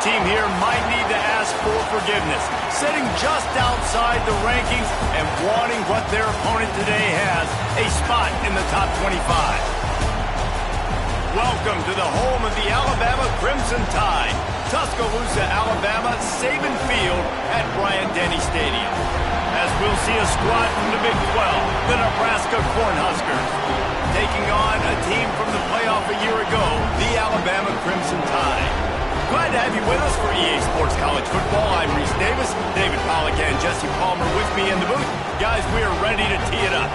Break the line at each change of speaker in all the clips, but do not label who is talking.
team here might need to ask for forgiveness, sitting just outside the rankings and wanting what their opponent today has, a spot in the top 25. Welcome to the home of the Alabama Crimson Tide, Tuscaloosa, Alabama, Saban Field at Bryant-Denny Stadium. As we'll see a squad from the Big 12, the Nebraska Cornhuskers, taking on a team from the playoff a year ago, the Alabama Crimson Tide. Glad to have you with us for EA Sports College Football. I'm Reese Davis, David Pollack and Jesse Palmer with me in the booth. Guys, we are ready to tee it up.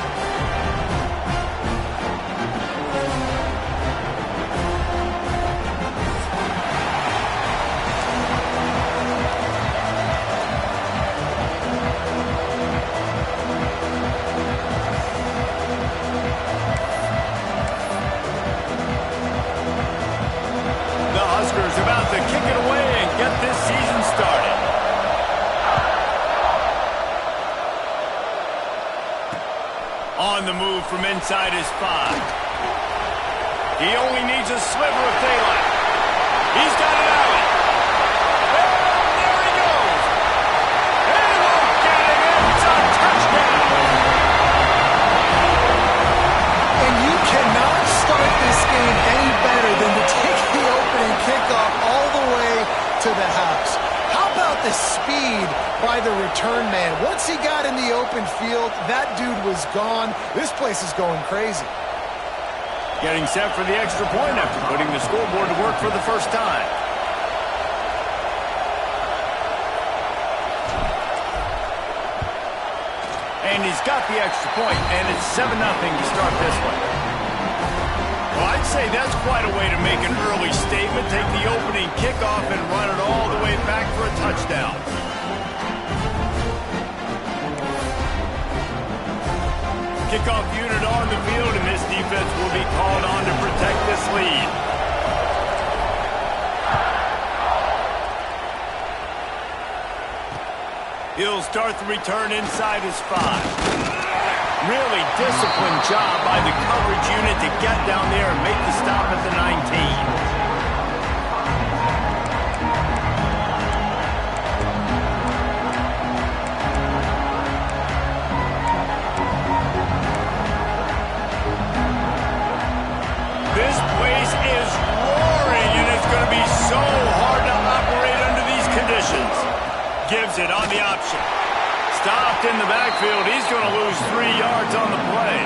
About to kick it away and get this season started. On the move from inside his 5. He only needs a sliver of daylight. He's got it out. And there he goes. And he won't get it. It's a touchdown.
And you cannot start this game any better than to take the opening kickoff all the way to the house. How about the speed by the return man? Once he got in the open field, that dude was gone. This place is going crazy.
Getting set for the extra point after putting the scoreboard to work for the first time. And he's got the extra point, and it's 7-0 to start this one. Well, I'd say that's quite a way to make an early statement. Take the opening kickoff and run it all the way back for a touchdown. Kickoff unit on the field, and this defense will be called on to protect this lead. He'll start the return inside his 5. Really disciplined job by the coverage unit to get down there and make the stop at the 19. This place is roaring, and it's going to be so hard to operate under these conditions. Gives it on the option. Stopped in the backfield. He's going to lose 3 yards on the play.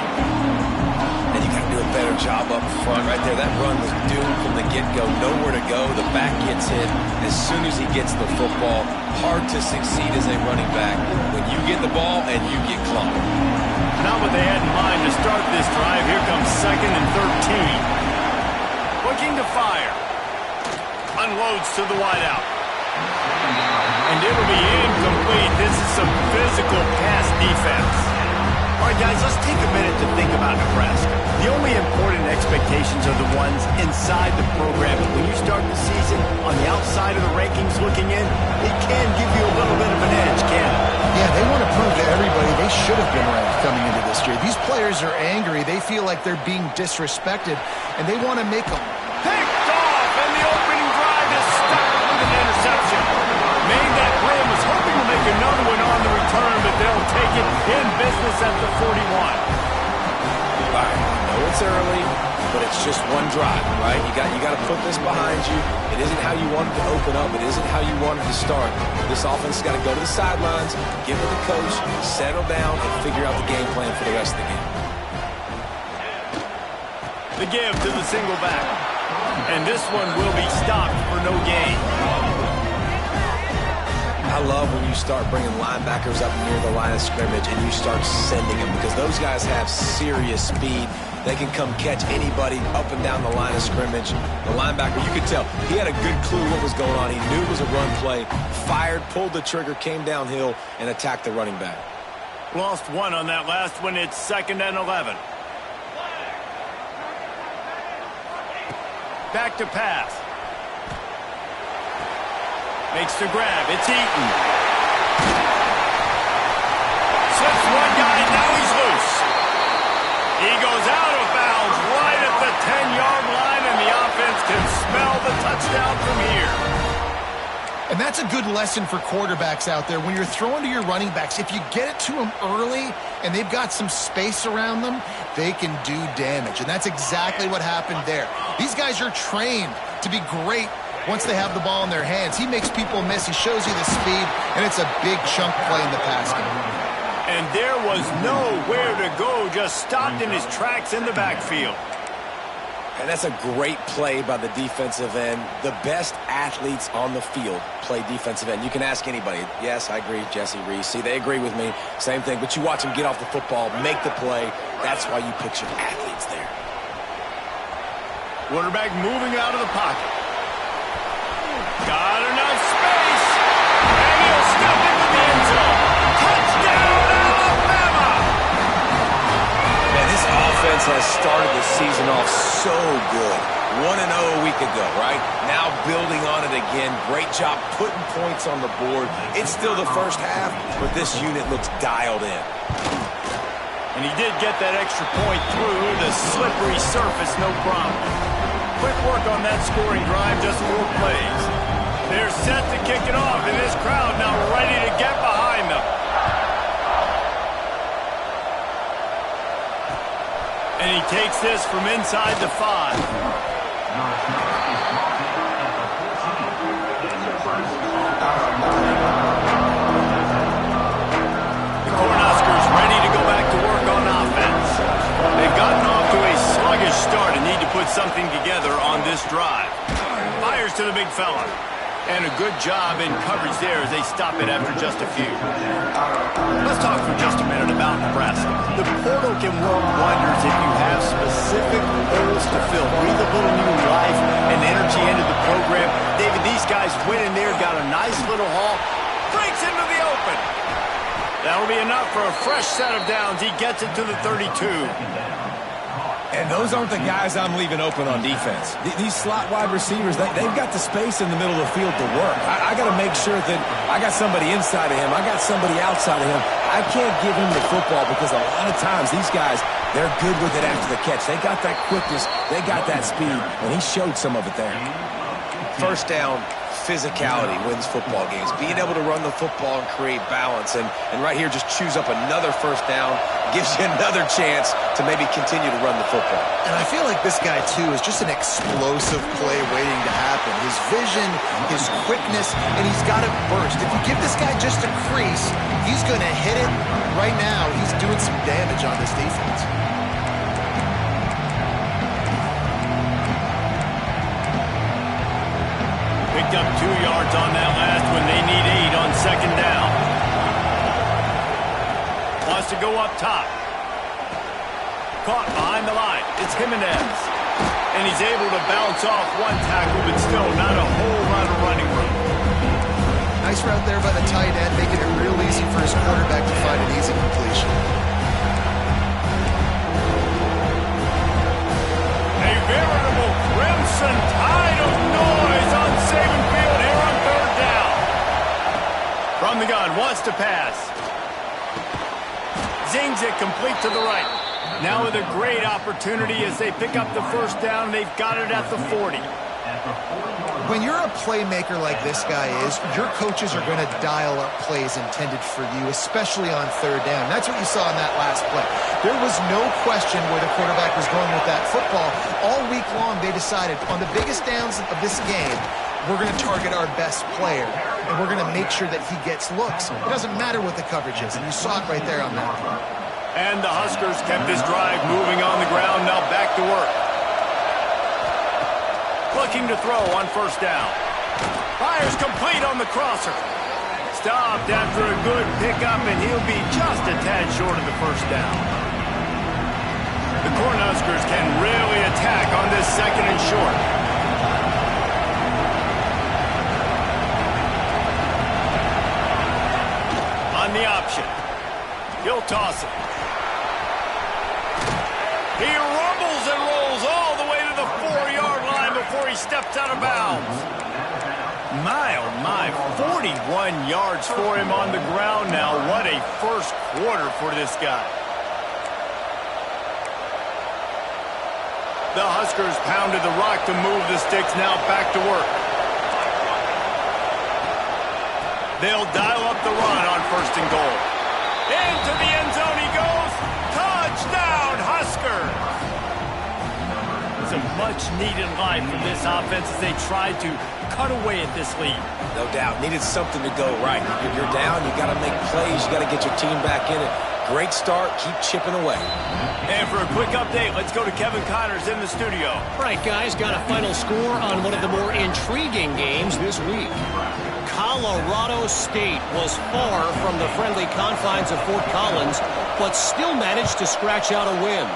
And you got to do a better job up front right there. That run was doomed from the get-go. Nowhere to go. The back gets hit. As soon as he gets the football, hard to succeed as a running back when you get the ball and you get clocked.
Not what they had in mind to start this drive. Here comes 2nd and 13. Looking to fire. Unloads to the wideout. And it'll be incomplete. This is some physical pass defense. All right, guys, let's take a minute to think about Nebraska. The only important expectations are the ones inside the program. When you start the season on the outside of the rankings looking in, it can give you a little bit of an edge, can't it?
Yeah, they want to prove to everybody they should have been ranked coming into this year. These players are angry. They feel like they're being disrespected, and they want to make them.
Picked off, and the opening drive is stopped with an interception. Made that play and was hoping to make another one on the return, but they'll take it in business at the 41.
All right, I know it's early, but it's just one drive, right? You got to put this behind you. It isn't how you wanted to open up. It isn't how you wanted to start. This offense has got to go to the sidelines, get with the coach, settle down, and figure out the game plan for the rest of the game.
The give to the single back. And this one will be stopped for no gain.
I love when you start bringing linebackers up near the line of scrimmage and you start sending them because those guys have serious speed. They can come catch anybody up and down the line of scrimmage. The linebacker, you could tell, he had a good clue what was going on. He knew it was a run play, fired, pulled the trigger, came downhill, and attacked the running back.
Lost 1 on that last one. It's 2nd and 11. Back to pass. Makes the grab. It's Eaton. Slips one guy. Now he's loose. He goes out of bounds right at the 10-yard line, and the offense can smell the touchdown from here.
And that's a good lesson for quarterbacks out there. When you're throwing to your running backs, if you get it to them early and they've got some space around them, they can do damage. And that's exactly what happened there. These guys are trained to be great once they have the ball in their hands. He makes people miss. He shows you the speed, and it's a big chunk play in the pass game.
And there was nowhere to go, just stopped in his tracks in the backfield.
And that's a great play by the defensive end. The best athletes on the field play defensive end. You can ask anybody. Yes, I agree, Jesse, Reese. See, they agree with me. Same thing. But you watch them get off the football, make the play. That's why you picture athletes there.
Quarterback moving out of the pocket. Got enough space. And he'll step into the end zone. Touchdown, Alabama!
Man, this offense has started the season off so good. 1-0 a week ago, right? Now building on it again. Great job putting points on the board. It's still the first half, but this unit looks dialed in.
And he did get that extra point through the slippery surface, no problem. Quick work on that scoring drive, just 4 plays. They're set to kick it off, and this crowd now ready to get behind them. And he takes this from inside the 5. The Cornhuskers ready to go back to work on offense. They've gotten off to a sluggish start and need to put something together on this drive. Fires to the big fella. And a good job in coverage there as they stop it after just a few. Let's talk for just a minute about Nebraska. The portal can work wonders if you have specific holes to fill. Breathe a little new life and energy into the program. David, these guys went in there, got a nice little haul, breaks into the open. That'll be enough for a fresh set of downs. He gets it to the 32.
And those aren't the guys I'm leaving open on defense. These slot wide receivers, they've got the space in the middle of the field to work. I got to make sure that I got somebody inside of him. I got somebody outside of him. I can't give him the football because a lot of times these guys, they're good with it after the catch. They got that quickness. They got that speed, and he showed some of it there. First down, physicality wins football games. Being able to run the football and create balance. And right here, just choose up another first down, gives you another chance to maybe continue to run the football.
And I feel like this guy, too, is just an explosive play waiting to happen. His vision, his quickness, and he's got it burst. If you give this guy just a crease, he's going to hit it. Right now, he's doing some damage on this defense.
Picked up 2 yards on that last one. They need 8 on second down. Wants to go up top. Caught behind the line. It's Jimenez. And he's able to bounce off one tackle, but still not a whole lot of running room.
Nice route there by the tight end, making it real easy for his quarterback to find an easy completion.
A veritable crimson tide of noise on Saban Field here on third down. From the gun, wants to pass. Zings it complete to the right. Now with a great opportunity as they pick up the first down. They've got it at the 40.
When you're a playmaker like this guy is, your coaches are going to dial up plays intended for you, especially on third down. That's what you saw in that last play. There was no question where the quarterback was going with that football. All week long, they decided on the biggest downs of this game, we're going to target our best player, and we're going to make sure that he gets looks. It doesn't matter what the coverage is, and you saw it right there on that play.
And the Huskers kept this drive moving on the ground. Now back to work. Looking to throw on first down. Fires complete on the crosser. Stopped after a good pickup, and he'll be just a tad short of the first down. The Cornhuskers can really attack on this second and short. On the option. He'll toss it. He rumbles and rolls all the way to the 4-yard line before he steps out of bounds. My, oh my, 41 yards for him on the ground now. What a first quarter for this guy. The Huskers pounded the rock to move the sticks, now back to work. They'll dial up the run on 1st and goal. Into the end zone he goes. Touchdown, Huskers! It's a much-needed line from this offense as they try to cut away at this lead.
No doubt. Needed something to go right. You're down. You got to make plays. You got to get your team back in it. Great start. Keep chipping away.
And for a quick update, let's go to Kevin Connors in the studio.
All right, guys, got a final score on one of the more intriguing games this week. Colorado State was far from the friendly confines of Fort Collins, but still managed to scratch out a win.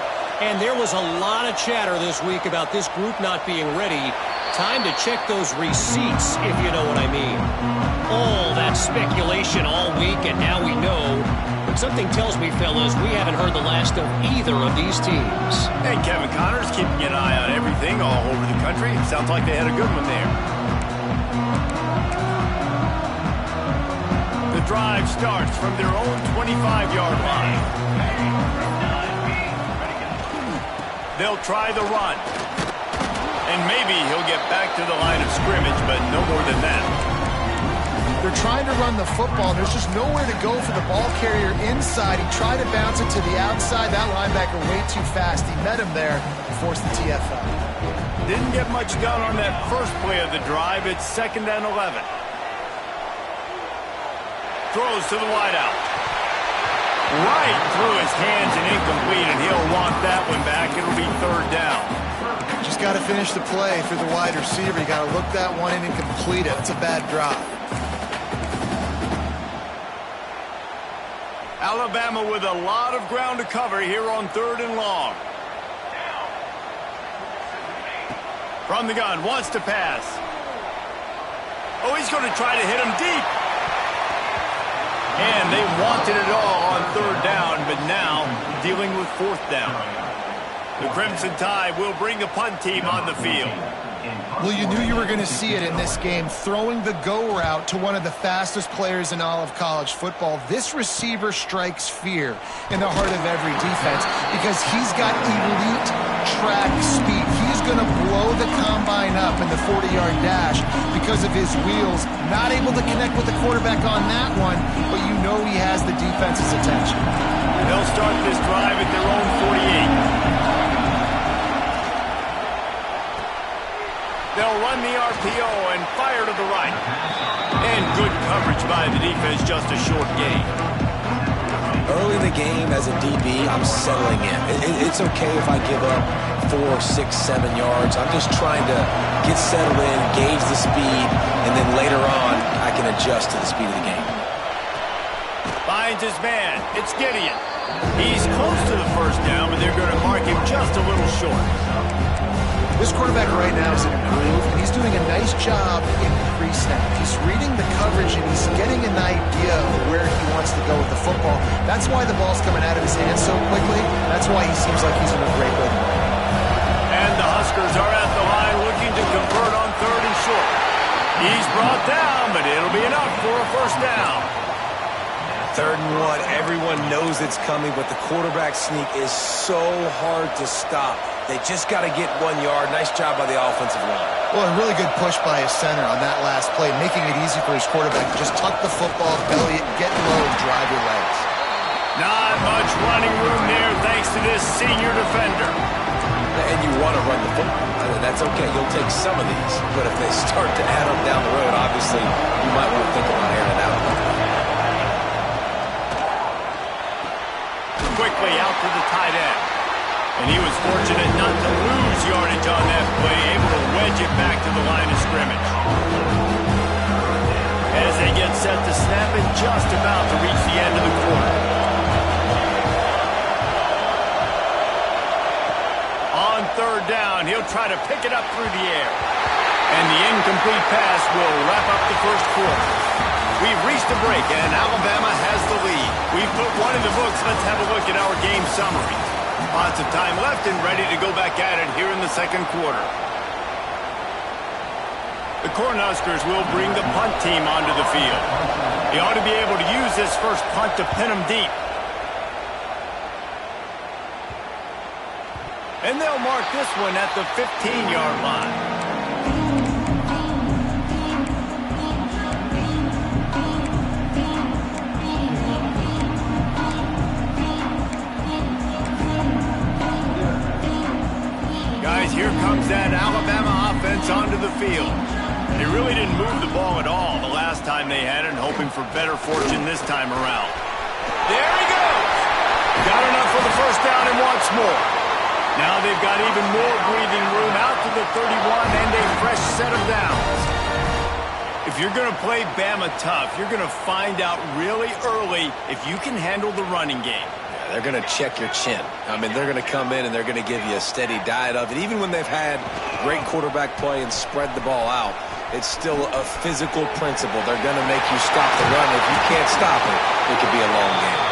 And there was a lot of chatter this week about this group not being ready. Time to check those receipts, if you know what I mean. All that speculation all week, and now we know. But something tells me, fellas, we haven't heard the last of either of these teams.
Hey, Kevin Connors keeping an eye on everything all over the country. Sounds like they had a good one there. The drive starts from their own 25-yard line. They'll try the run. And maybe he'll get back to the line of scrimmage, but no more than that.
They're trying to run the football. There's just nowhere to go for the ball carrier inside. He tried to bounce it to the outside. That linebacker way too fast. He met him there and forced the TFL.
Didn't get much done on that first play of the drive. It's 2nd and 11. Throws to the wideout. Right through his hands and incomplete, and he'll want that one back. It'll be 3rd down.
Just got to finish the play for the wide receiver. You got to look that one in and complete it. It's a bad drop.
Alabama with a lot of ground to cover here on 3rd and long. From the gun, wants to pass. Oh, he's going to try to hit him deep. And they wanted it all on 3rd down, but now dealing with 4th down. The Crimson Tide will bring the punt team on the field.
Well, you knew you were going to see it in this game, throwing the go route to one of the fastest players in all of college football. This receiver strikes fear in the heart of every defense because he's got elite track speed. He's going to blow the combine up in the 40-yard dash because of his wheels. Not able to connect with the quarterback on that one, but you know he has the defense's attention.
They'll start this drive at their own 48. They'll run the RPO and fire to the right. And good coverage by the defense, just a short gain.
Early in the game, as a DB, I'm settling in. It's okay if I give up 4, 6, 7 yards. I'm just trying to get settled in, gauge the speed, and then later on, I can adjust to the speed of the game.
Finds his man. It's Gideon. He's close to the 1st down, but they're going to mark him just a little short.
This quarterback right now is in a groove, and he's doing a nice job in pre-snap. He's reading the coverage, and he's getting an idea of where he wants to go with the football. That's why the ball's coming out of his hands so quickly. That's why he seems like he's in a great rhythm.
And the Huskers are at the line looking to convert on 3rd and short. He's brought down, but it'll be enough for a 1st down.
3rd and 1. Everyone knows it's coming, but the quarterback sneak is so hard to stop. They just got to get 1 yard. Nice job by the offensive line.
Well, a really good push by his center on that last play, making it easy for his quarterback to just tuck the football, belly it, get low, and drive your legs.
Not much running room there thanks to this senior defender.
And you want to run the football. That's okay. You'll take some of these. But if they start to add up down the road, obviously, you might want to think about airing it out.
Quickly out to the tight end. And he was fortunate not to lose yardage on that play, able to wedge it back to the line of scrimmage. As they get set to snap it, just about to reach the end of the quarter. On 3rd down, he'll try to pick it up through the air. And the incomplete pass will wrap up the 1st quarter. We've reached a break, and Alabama has the lead. We've put one in the books. Let's have a look at our game summary. Lots of time left and ready to go back at it here in the 2nd quarter. The Cornhuskers will bring the punt team onto the field. He ought to be able to use this first punt to pin them deep. And they'll mark this one at the 15-yard line. offense onto the field. They really didn't move the ball at all the last time they had it, and hoping for better fortune this time around. There he goes! Got enough for the first down and wants more. Now they've got even more breathing room out to the 31 and a fresh set of downs. If you're going to play Bama tough, you're going to find out really early if you can handle the running game.
Yeah, they're going to check your chin. I mean, they're going to come in and they're going to give you a steady diet of it. Even when they've had great quarterback play and spread the ball out, it's still a physical principle. They're going to make you stop the run. If you can't stop it, it could be a long game.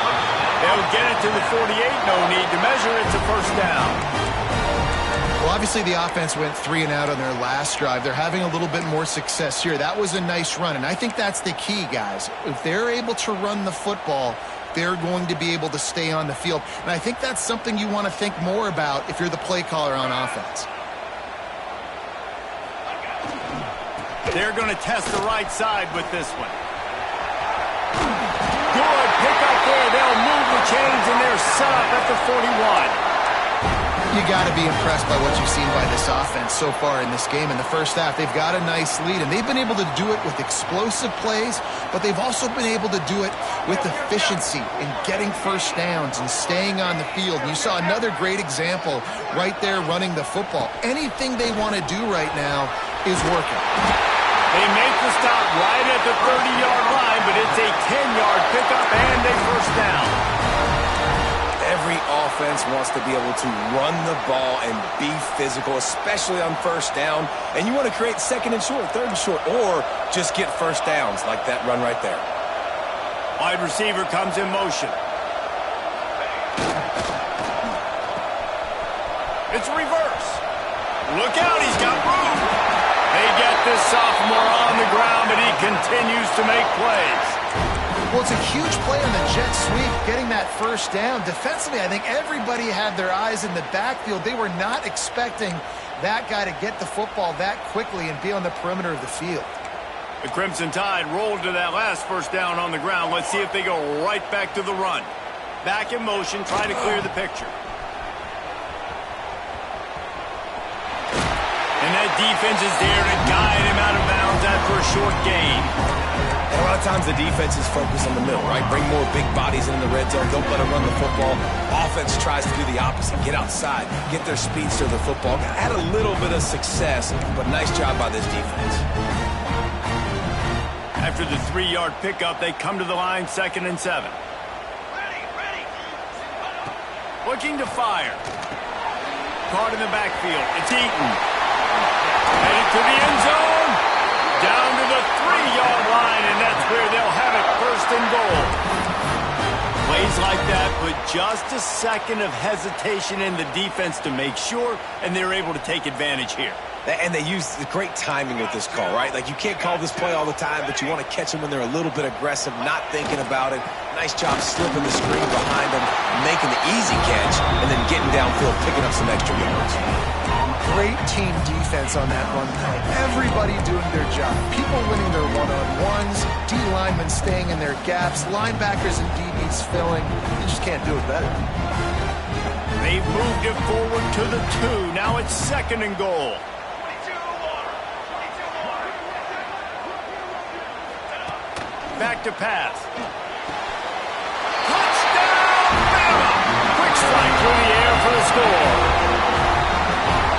They'll get it to the 48, no need to measure. It's a first down.
Well, obviously the offense went 3 and out on their last drive. They're having a little bit more success here. That was a nice run, and I think that's the key, guys. If they're able to run the football, they're going to be able to stay on the field. And I think that's something you want to think more about if you're the play caller on offense.
They're going to test the right side with this one. Good pick up there. They'll move the chains, and they're set up at the 41.
You got to be impressed by what you've seen by this offense so far in this game. In the first half, they've got a nice lead, and they've been able to do it with explosive plays, but they've also been able to do it with efficiency in getting first downs and staying on the field. And you saw another great example right there running the football. Anything they want to do right now is working.
They make the stop right at the 30-yard line, but it's a 10-yard pickup and a first down.
Every offense wants to be able to run the ball and be physical, especially on first down. And you want to create second and short, third and short, or just get first downs like that run right there.
Wide receiver comes in motion. It's reverse. Look out, he's got room. They get this sophomore on the ground, and he continues to make plays.
Well, it's a huge play on the jet sweep, getting that first down. Defensively, I think everybody had their eyes in the backfield. They were not expecting that guy to get the football that quickly and be on the perimeter of the field.
The Crimson Tide rolled to that last first down on the ground. Let's see if they go right back to the run. Back in motion, trying to clear the picture. And that defense is there to guide him out of bounds after a short gain.
And a lot of times the defense is focused on the middle, right? Bring more big bodies into the red zone. Don't let them run the football. Offense tries to do the opposite. Get outside. Get their speedster the football. Had a little bit of success, but nice job by this defense.
After the 3-yard pickup, they come to the line, 2nd and 7. Looking to fire. Caught in the backfield. It's Eaton. Headed to the end zone. Down to the 3-yard line, and that's where they'll have it, 1st and goal. Plays like that put just a second of hesitation in the defense to make sure, and they're able to take advantage here.
And they use the great timing with this call, right? Like, you can't call this play all the time, but you want to catch them when they're a little bit aggressive, not thinking about it. Nice job slipping the screen behind them, making the easy catch, and then getting downfield, picking up some extra yards.
Great team defense on that run play. Everybody doing their job. People winning their one-on-ones, D linemen staying in their gaps, linebackers and DBs filling. You just can't do it better.
They've moved it forward to the 2. Now it's 2nd and goal. Back to pass. Touchdown, Bama! Quick strike through the air for the score.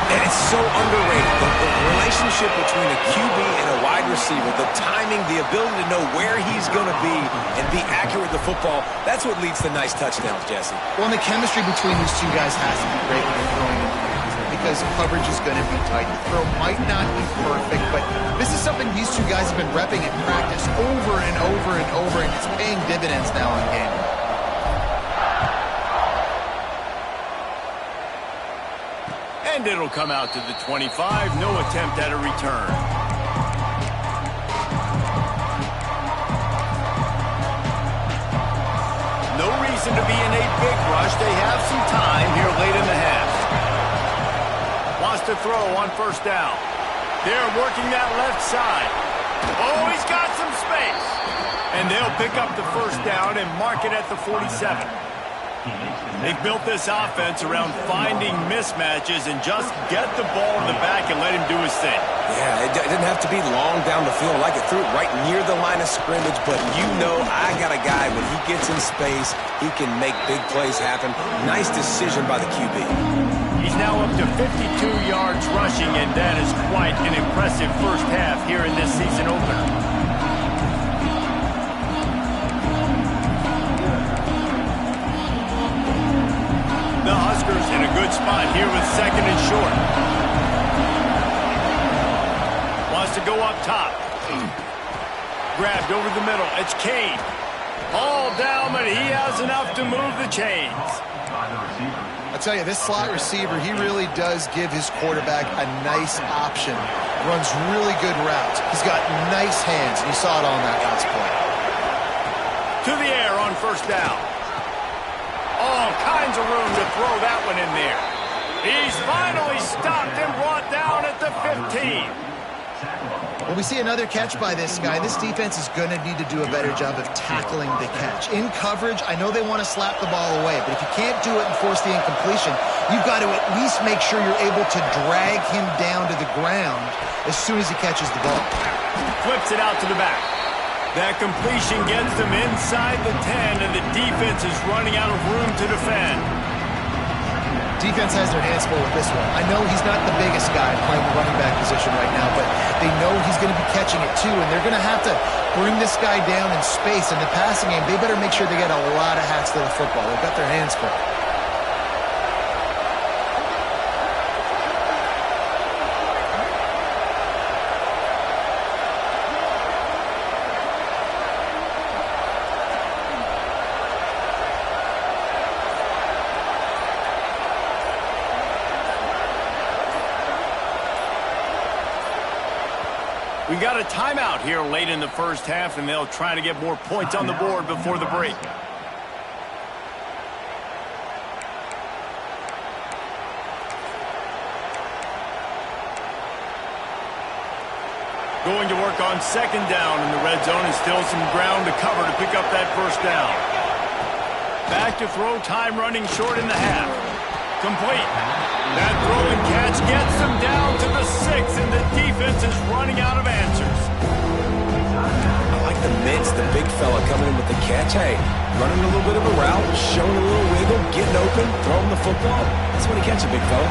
And it's so underrated. The relationship between a QB and a wide receiver, the timing, the ability to know where he's going to be and be accurate with the football, that's what leads to nice touchdowns, Jesse.
Well, and the chemistry between these two guys has to be great when they're throwing it, because coverage is going to be tight. The throw might not be perfect, but this is something these two guys have been repping in practice over and over and over, and it's paying dividends now in game.
And it'll come out to the 25. No attempt at a return. No reason to be in a big rush. They have some time here late in the half. Wants to throw on 1st down. They're working that left side. Oh, he's got some space. And they'll pick up the 1st down and mark it at the 47. They've built this offense around finding mismatches and just get the ball in the back and let him do his thing.
Yeah, it didn't have to be long down the field. Like it threw it right near the line of scrimmage, but you know I got a guy, when he gets in space, he can make big plays happen. Nice decision by the QB.
He's now up to 52 yards rushing, and that is quite an impressive first half here in this season opener. The Huskers in a good spot here with second and short. Wants to go up top. Grabbed over the middle. It's Kane. All down, but he has enough to move the chains.
I tell you, this slot receiver, he really does give his quarterback a nice option. Runs really good routes. He's got nice hands, and you saw it on that last play.
To the air on first down. All kinds of room to throw that one in there. He's finally stopped and brought down at the 15.
Well, we see another catch by this guy. This defense is going to need to do a better job of tackling the catch. In coverage, I know they want to slap the ball away, but if you can't do it and force the incompletion, you've got to at least make sure you're able to drag him down to the ground as soon as he catches the ball.
Flips it out to the back. That completion gets them inside the 10, and the defense is running out of room to defend.
Defense has their hands full with this one. I know he's not the biggest guy playing the running back position right now, but they know he's going to be catching it too, and they're going to have to bring this guy down in space. In the passing game, they better make sure they get a lot of hats to the football. They've got their hands full.
We got a timeout here late in the first half, and they'll try to get more points on the board before the break. Going to work on second down in the red zone, and still some ground to cover to pick up that first down. Back to throw, time running short in the half. Complete. That throw and catch gets them down to the 6, and the defense is running out of answers.
I like the mitts, the big fella coming in with the catch. Hey, running a little bit of a route, showing a little wiggle, getting open, throwing the football. That's when he catches a big fella.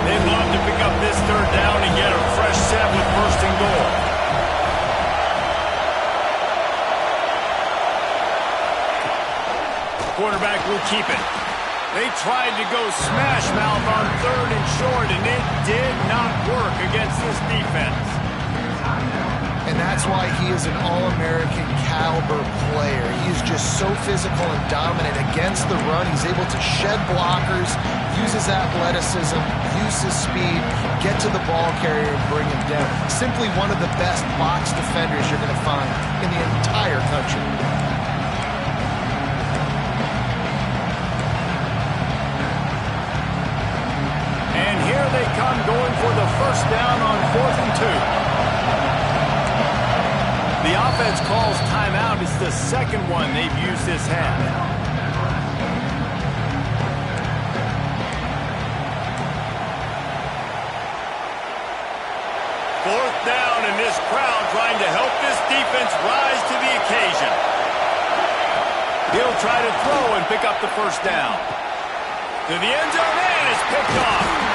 They'd love to pick up this third down and get a fresh set with first and goal. Quarterback will keep it. They tried to go smash mouth on third and short, and it did not work against this defense.
And that's why he is an All-American caliber player. He is just so physical and dominant against the run. He's able to shed blockers, use his athleticism, use his speed, get to the ball carrier and bring him down. Simply one of the best box defenders you're going to find in the entire country.
They come going for the first down on 4th and 2. The offense calls timeout. It's the second one they've used this half. Fourth down, and this crowd trying to help this defense rise to the occasion. He'll try to throw and pick up the first down. To the end zone, and it's picked off.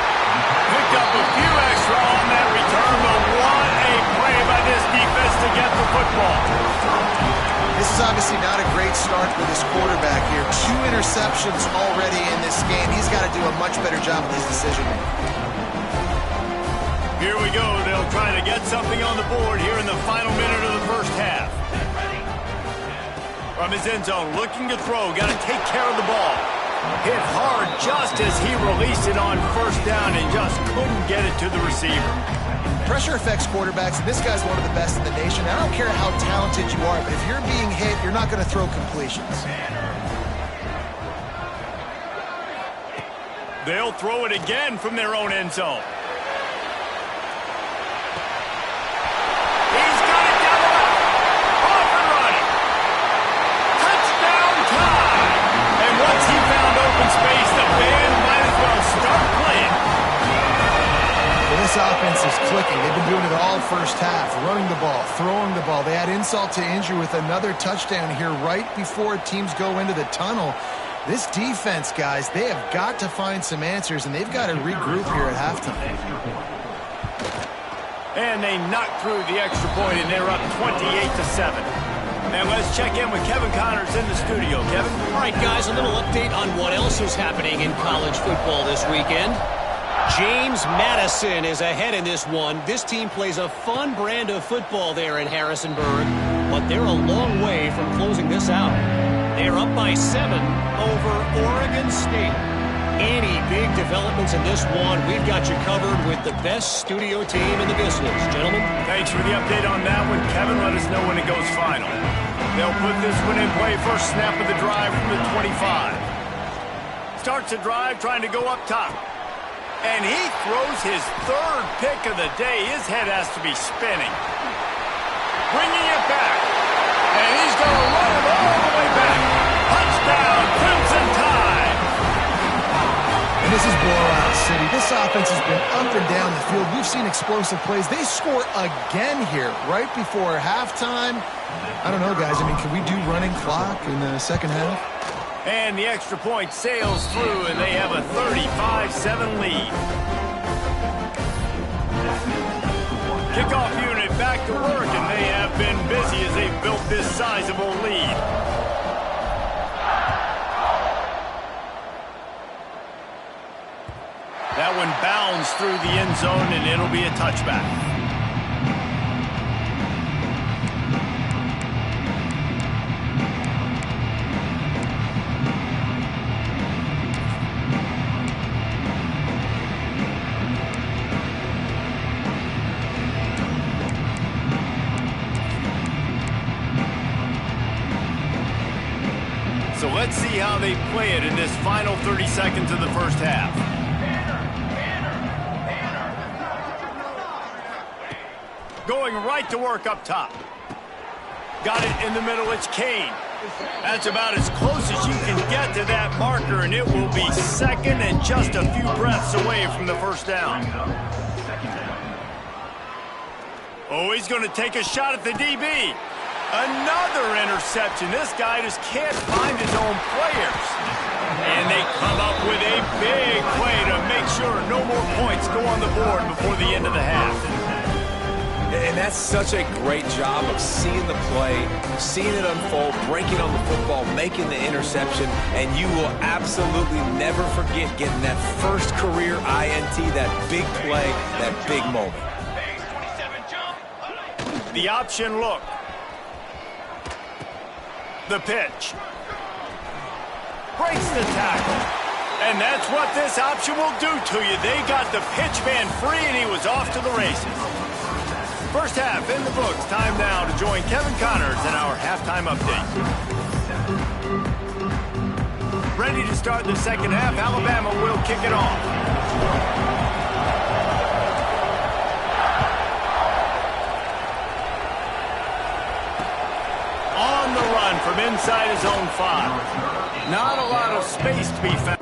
Picked up a few extra on that return, but what a play by this defense to get the football.
This is obviously not a great start for this quarterback here. 2 interceptions already in this game. He's got to do a much better job with his decision-making.
Here we go. They'll try to get something on the board here in the final minute of the first half. From his end zone, looking to throw. Got to take care of the ball. Hit hard just as he released it on first down and just couldn't get it to the receiver.
Pressure affects quarterbacks, and this guy's one of the best in the nation. I don't care how talented you are, but if you're being hit, you're not going to throw completions.
They'll throw it again from their own end zone. He's got it down the left. Off and running. Touchdown time. And once he found
offense is clicking. They've been doing it all first half, running the ball, throwing the ball. They add insult to injury with another touchdown here right before teams go into the tunnel. This defense, guys, they have got to find some answers, and they've got to regroup here at halftime.
And they knocked through the extra point, and they're up 28-7. And let's check in with Kevin Connors in the studio. Kevin?
All right, guys, a little update on what else is happening in college football this weekend. James Madison is ahead in this one. This team plays a fun brand of football there in Harrisonburg, but they're a long way from closing this out. They're up by 7 over Oregon State. Any big developments in this one, we've got you covered with the best studio team in the business. Gentlemen?
Thanks for the update on that one. Kevin, let us know when it goes final. They'll put this one in play. First snap of the drive from the 25. Starts the drive trying to go up top. And he throws his third pick of the day. His head has to be spinning. Bringing it back. And he's going to run it all the way back. Touchdown, Crimson Tide.
And this is blowout city. This offense has been up and down the field. We've seen explosive plays. They score again here right before halftime. I don't know, guys. I mean, can we do running clock in the second half?
And the extra point sails through, and they have a 35-7 lead. Kickoff unit back to work, and they have been busy as they've built this sizable lead. That one bounds through the end zone, and it'll be a touchback. So let's see how they play it in this final 30 seconds of the first half. Going right to work up top. Got it in the middle, it's Kane. That's about as close as you can get to that marker, and it will be second and just a few breaths away from the first down. Oh, he's going to take a shot at the DB. Another interception. This guy just can't find his own players. And they come up with a big play to make sure no more points go on the board before the end of the half.
And that's such a great job of seeing the play, seeing it unfold, breaking on the football, making the interception, and you will absolutely never forget getting that first career INT, that big play, that big moment.
The option look. The pitch. Breaks the tackle. And that's what this option will do to you. They got the pitch man free, and he was off to the races. First half in the books. Time now to join Kevin Connors in our halftime update. Ready to start the second half. Alabama will kick it off. On the run from inside his own 5. Not a lot of space to be found.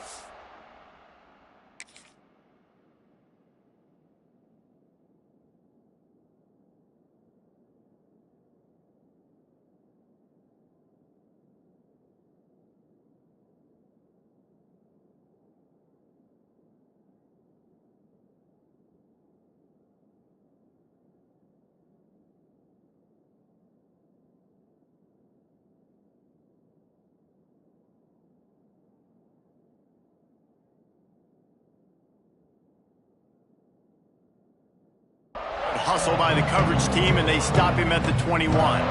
Hustle by the coverage team, and they stop him at the 21.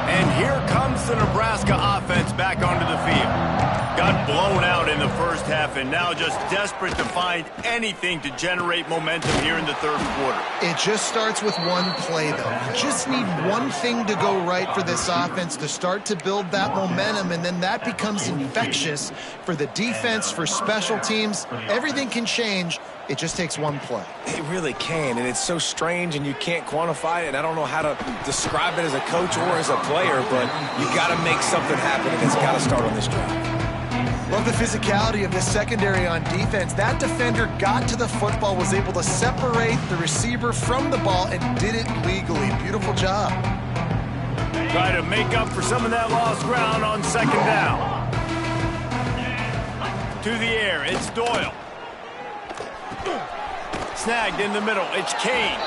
And here comes the Nebraska offense back onto the field. Got blown out in the first half. half, and now just desperate to find anything to generate momentum here in the third quarter.
It just starts with one play, though. You just need one thing to go right for this offense to start to build that momentum, and then that becomes infectious for the defense, for special teams. Everything can change. It just takes one play.
It really can, and it's so strange, and you can't quantify it, and I don't know how to describe it as a coach or as a player, but you got to make something happen, and it's got to start on this drive.
Love the physicality of this secondary on defense. That defender got to the football, was able to separate the receiver from the ball, and did it legally. Beautiful job.
Try to make up for some of that lost ground on second down. To the air, it's Doyle. Snagged in the middle, it's Kane.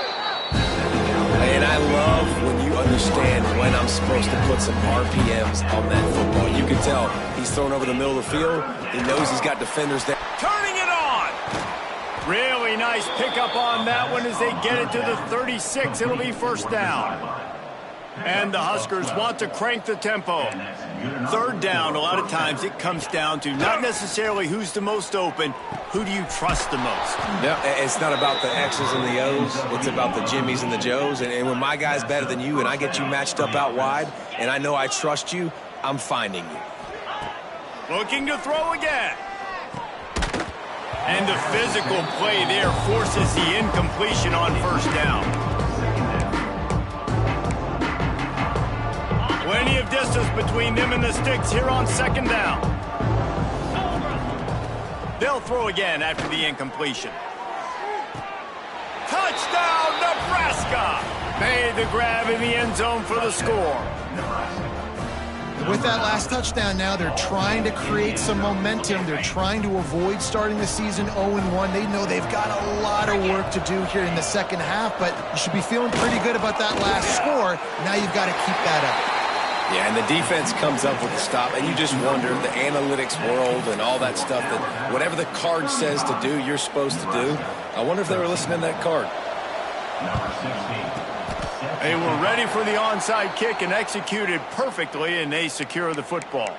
And I love when you understand when I'm supposed to put some RPMs on that football. You can tell he's thrown over the middle of the field. He knows he's got defenders there.
Turning it on. Really nice pickup on that one as they get it to the 36. It'll be first down. And the Huskers want to crank the tempo. Third down, a lot of times it comes down to not necessarily who's the most open, who do you trust the most?
No, it's not about the X's and the O's. It's about the Jimmies and the Joes. And when my guy's better than you and I get you matched up out wide and I know I trust you, I'm finding you.
Looking to throw again. And the physical play there forces the incompletion on first down. Plenty of distance between them and the sticks here on second down. They'll throw again after the incompletion. Touchdown, Nebraska! Made the grab in the end zone for the score.
With that last touchdown now, they're trying to create some momentum. They're trying to avoid starting the season 0-1. They know they've got a lot of work to do here in the second half, but you should be feeling pretty good about that last score. Now you've got to keep that up.
Yeah, and the defense comes up with the stop, and you just wonder, the analytics world and all that stuff, that whatever the card says to do, you're supposed to do. I wonder if they were listening to that card.
They were ready for the onside kick and executed perfectly, and they secure the football.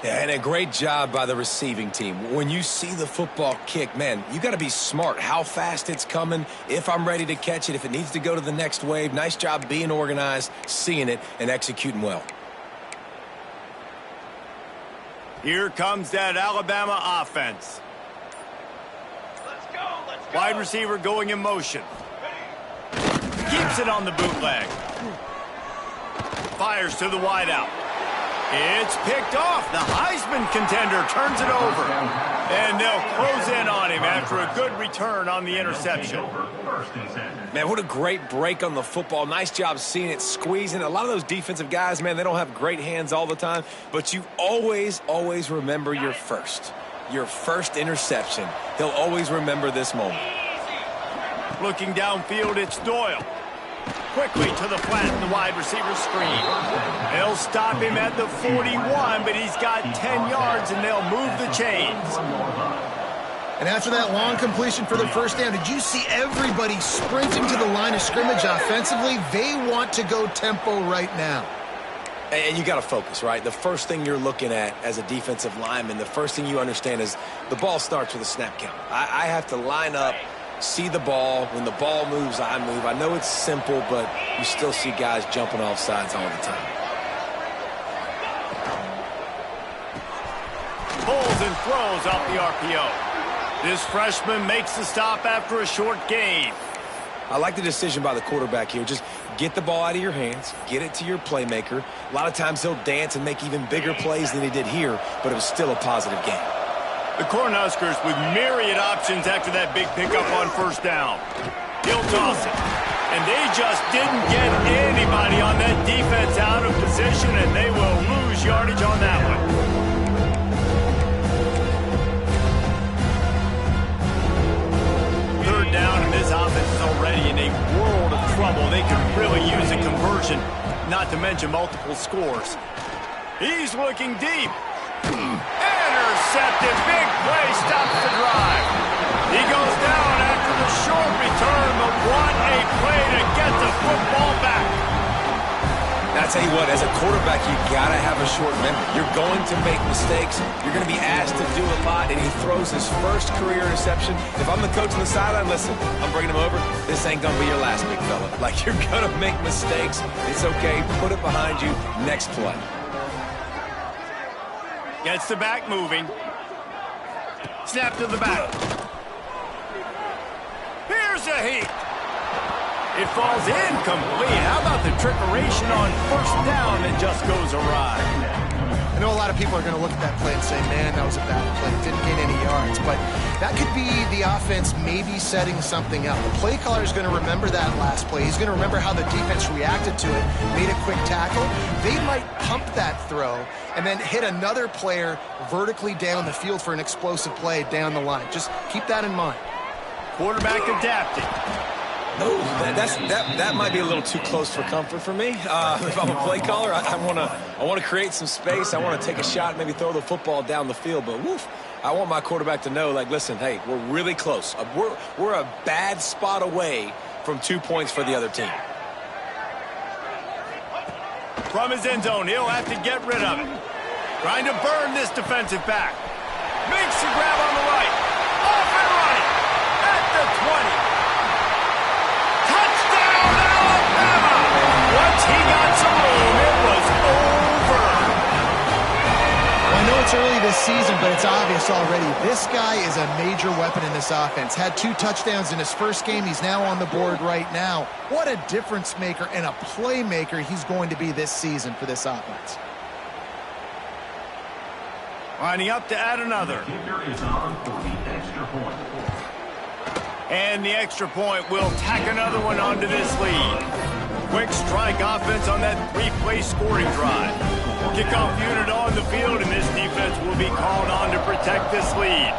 Yeah, and a great job by the receiving team. When you see the football kick, man, you got to be smart how fast it's coming, if I'm ready to catch it, if it needs to go to the next wave. Nice job being organized, seeing it, and executing well.
Here comes that Alabama offense.
Let's go.
Wide receiver going in motion. Keeps it on the bootleg. Fires to the wideout. It's picked off. The Heisman contender turns it over. And they'll close in on him after a good return on the interception.
Man, what a great break on the football. Nice job seeing it, squeezing. A lot of those defensive guys, man, they don't have great hands all the time, but you always remember your first interception. He'll always remember this moment.
Looking downfield, it's Doyle. Quickly to the flat in the wide receiver screen. They'll stop him at the 41, but he's got 10 yards, and they'll move the chains.
And after that long completion for the first down, did you see everybody sprinting to the line of scrimmage offensively? They want to go tempo right now.
And you got to focus, right? The first thing you're looking at as a defensive lineman, the first thing you understand is the ball starts with a snap count. I have to line up, see the ball. When the ball moves, I move. I know it's simple, but you still see guys jumping off sides all the time.
Pulls and throws off the RPO. This freshman makes the stop after a short gain.
I like the decision by the quarterback here. Just get the ball out of your hands, get it to your playmaker. A lot of times he'll dance and make even bigger plays than he did here, but it was still a positive game.
The Cornhuskers with myriad options after that big pickup on first down. He'll toss it. And they just didn't get anybody on that defense out of position, and they will lose yardage on that one. Third down, and this offense is already in a world of trouble. They could really use a conversion, not to mention multiple scores. He's looking deep. Intercepted. Big play stops the drive. He goes down after the short return, but what a play to get the football back.
That's tell you what, as a quarterback, you got to have a short memory. You're going to make mistakes. You're going to be asked to do a lot, and he throws his first career interception. If I'm the coach on the sideline, listen, I'm bringing him over. This ain't going to be your last, big fella. Like, you're going to make mistakes. It's okay. Put it behind you. Next play.
Gets the back moving. Snap to the back. Here's a heat. It falls incomplete. How about the trickeration on first down that just goes awry?
I know a lot of people are going to look at that play and say, man, that was a bad play. Didn't gain any yards. But that could be the offense maybe setting something up. The play caller is going to remember that last play. He's going to remember how the defense reacted to it, made a quick tackle. They might pump that throw and then hit another player vertically down the field for an explosive play down the line. Just keep that in mind.
Quarterback adapting.
No, that might be a little too close for comfort for me. If I'm a play caller, I want to create some space. I want to take a shot, maybe throw the football down the field. But woof, I want my quarterback to know, like, listen, hey, we're really close. We're a bad spot away from 2 points for the other team.
From his end zone, he'll have to get rid of it. Trying to burn this defensive back. Makes the grab on the right. Off and running. At the 20. Once he got some room, it was over.
Well, I know it's early this season, but it's obvious already. This guy is a major weapon in this offense. Had 2 touchdowns in his first game. He's now on the board right now. What a difference maker and a playmaker he's going to be this season for this offense.
Lining up to add another. And the extra point will tack another one onto this lead. Quick strike offense on that 3-play scoring drive. Kickoff unit on the field, and this defense will be called on to protect this lead.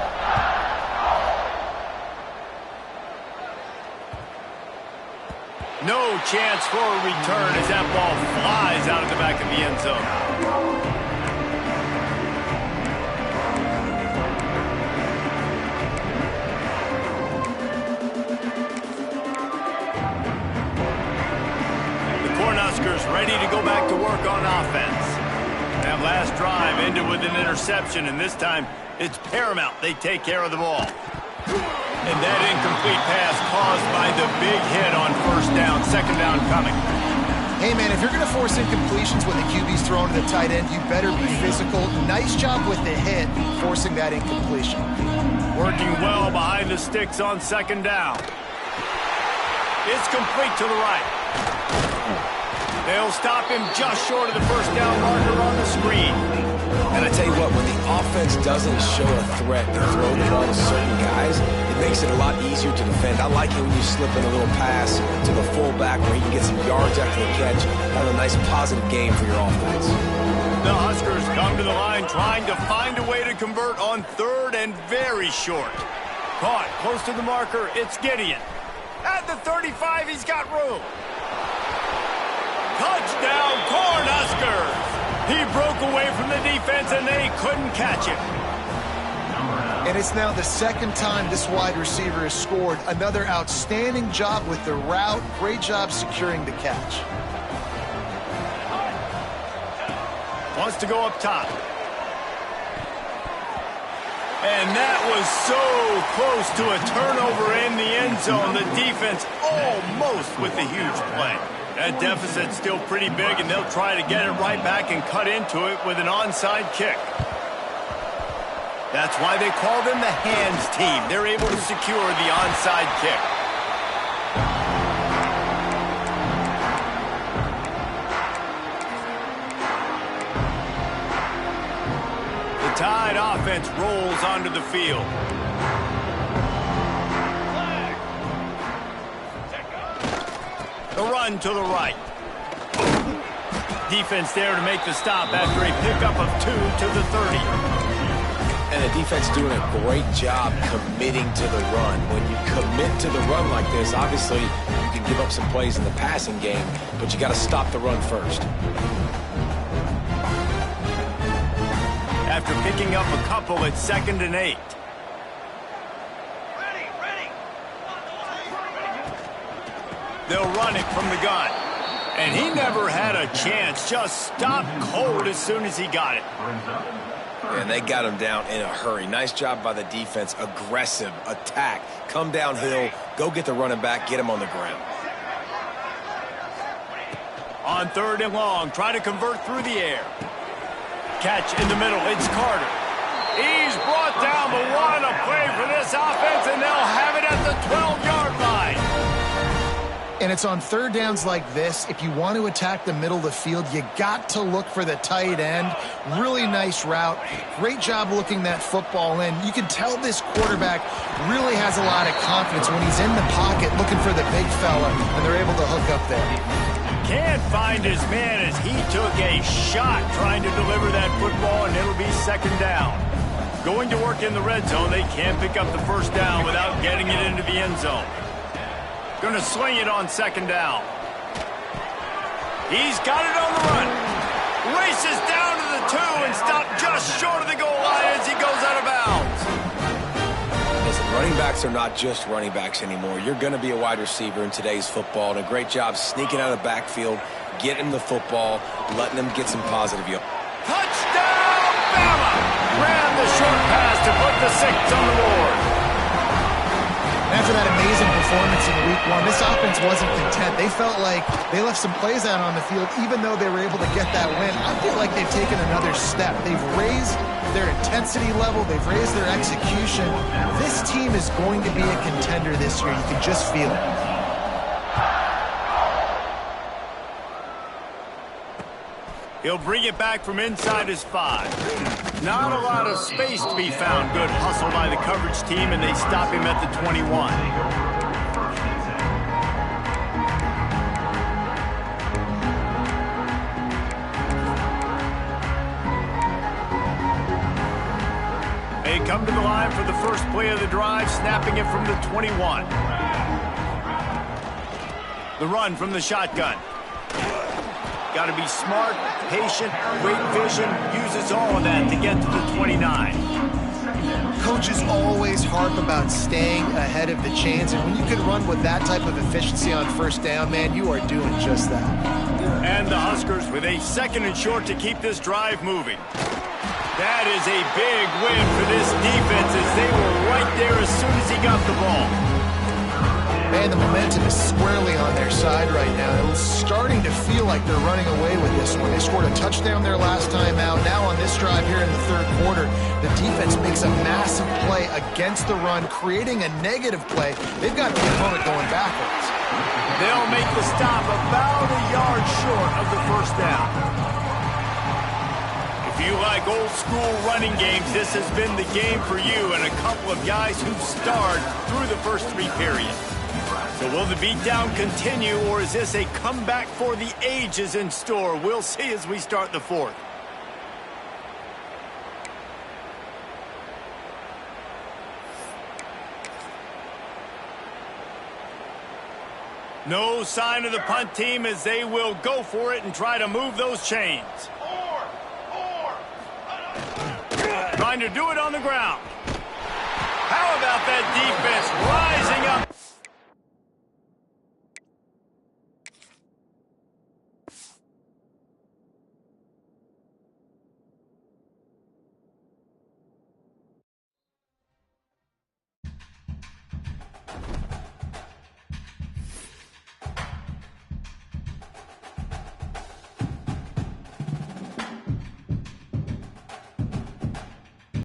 No chance for a return as that ball flies out of the back of the end zone. Ready to go back to work on offense. That last drive ended with an interception, and this time it's paramount they take care of the ball. And that incomplete pass caused by the big hit on first down, second down coming.
Hey, man, if you're going to force incompletions when the QB's thrown to the tight end, you better be physical. Nice job with the hit, forcing that incompletion.
Working well behind the sticks on second down. It's complete to the right. They'll stop him just short of the first down marker on the screen.
And I tell you what, when the offense doesn't show a threat to throw the ball to certain guys, it makes it a lot easier to defend. I like it when you slip in a little pass to the fullback where he can get some yards after the catch. Have a nice positive game for your offense.
The Huskers come to the line trying to find a way to convert on third and very short. Caught close to the marker, it's Gideon. At the 35, he's got room. Touchdown, Cornhuskers! He broke away from the defense, and they couldn't catch him.
And it's now the second time this wide receiver has scored. Another outstanding job with the route. Great job securing the catch.
Wants to go up top. And that was so close to a turnover in the end zone. The defense almost with the huge play. That deficit's still pretty big, and they'll try to get it right back and cut into it with an onside kick. That's why they call them the hands team. They're able to secure the onside kick. The Tide offense rolls onto the field. The run to the right. Defense there to make the stop after a pickup of 2 to the 30.
And the defense doing a great job committing to the run. When you commit to the run like this, obviously you can give up some plays in the passing game, but you got to stop the run first.
After picking up a couple, it's 2nd and 8. They'll run it from the gun. And he never had a chance. Just stopped cold as soon as he got it.
And they got him down in a hurry. Nice job by the defense. Aggressive attack. Come downhill. Go get the running back. Get him on the ground.
On 3rd and long. Try to convert through the air. Catch in the middle. It's Carter. He's brought down, but what a play for this offense, and they'll have it at the 12-yard line.
And it's on 3rd downs like this. If you want to attack the middle of the field, you got to look for the tight end. Really nice route. Great job looking that football in. You can tell this quarterback really has a lot of confidence when he's in the pocket looking for the big fella, and they're able to hook up there.
Can't find his man as he took a shot trying to deliver that football, and it'll be 2nd down. Going to work in the red zone, they can't pick up the 1st down without getting it into the end zone. Going to sling it on 2nd down. He's got it on the run. Races down to the 2 and stopped just short of the goal line as he goes out of bounds.
Listen, running backs are not just running backs anymore. You're going to be a wide receiver in today's football, and a great job sneaking out of the backfield, getting the football, letting them get some positive yards.
Touchdown, Bama! Ran the short pass to put the 6 on the board.
After that amazing performance in week 1, this offense wasn't content. They felt like they left some plays out on the field, even though they were able to get that win. I feel like they've taken another step. They've raised their intensity level. They've raised their execution. This team is going to be a contender this year. You can just feel it.
He'll bring it back from inside his 5. Not a lot of space to be found. Good hustle by the coverage team, and they stop him at the 21. They come to the line for the first play of the drive, snapping it from the 21. The run from the shotgun. Got to be smart, patient, great vision, uses all of that to get to the 29.
Coaches always harp about staying ahead of the chains, and when you can run with that type of efficiency on 1st down, man, you are doing just that.
And the Huskers with a 2nd and short to keep this drive moving. That is a big win for this defense as they were right there as soon as he got the ball.
Man, the momentum is squarely on their side right now. It was starting to feel like they're running away with this one. They scored a touchdown their last time out. Now on this drive here in the 3rd quarter, the defense makes a massive play against the run, creating a negative play. They've got the opponent going backwards.
They'll make the stop about a yard short of the 1st down. If you like old-school running games, this has been the game for you and a couple of guys who've starred through the first 3 periods. So will the beatdown continue, or is this a comeback for the ages in store? We'll see as we start the 4th. No sign of the punt team as they will go for it and try to move those chains. Trying to do it on the ground. How about that defense rising up